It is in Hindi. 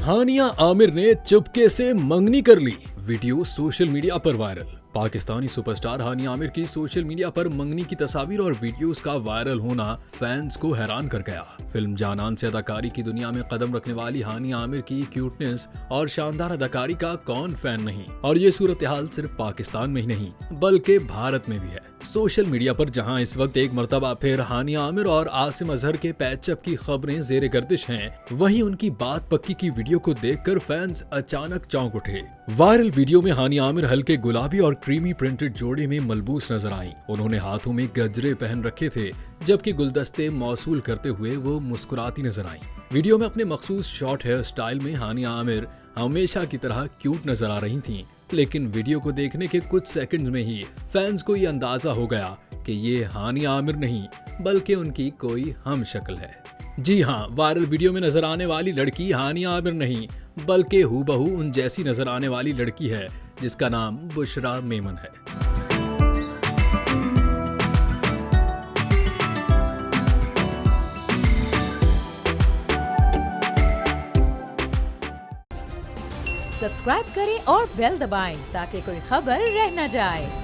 हानिया आमिर ने चुपके से मंगनी कर ली। वीडियो सोशल मीडिया पर वायरल। पाकिस्तानी सुपरस्टार हानिया आमिर की सोशल मीडिया पर मंगनी की तस्वीर और वीडियोस का वायरल होना फैंस को हैरान कर गया। फिल्म जानान से अदाकारी की दुनिया में कदम रखने वाली हानिया आमिर की क्यूटनेस और शानदार अदाकारी का कौन फैन नहीं। और ये सूरत हाल सिर्फ पाकिस्तान में ही नहीं बल्कि भारत में भी है। सोशल मीडिया पर जहां इस वक्त एक मर्तबा फिर हानिया आमिर और आसिम अजहर के पैचअप की खबरें जेर गर्दिश हैं, वहीं उनकी बात पक्की की वीडियो को देखकर फैंस अचानक चौंक उठे। वायरल वीडियो में हानिया आमिर हल्के गुलाबी और क्रीमी प्रिंटेड जोड़े में मलबूस नजर आईं। उन्होंने हाथों में गजरे पहन रखे थे, जबकि गुलदस्ते मौसूल करते हुए वो मुस्कुराती नजर आईं। वीडियो में अपने मखसूस शॉर्ट हेयर स्टाइल में हानिया आमिर हमेशा की तरह क्यूट नजर आ रही थीं, लेकिन वीडियो को देखने के कुछ सेकंड्स में ही फैंस को ये अंदाजा हो गया कि ये हानिया आमिर नहीं बल्कि उनकी कोई हम शक्ल है। जी हाँ, वायरल वीडियो में नजर आने वाली लड़की हानिया आमिर नहीं बल्कि हूबहू उन जैसी नजर आने वाली लड़की है जिसका नाम बुशरा मेमन है। सब्सक्राइब करें और बेल दबाएं ताकि कोई खबर रह न जाए।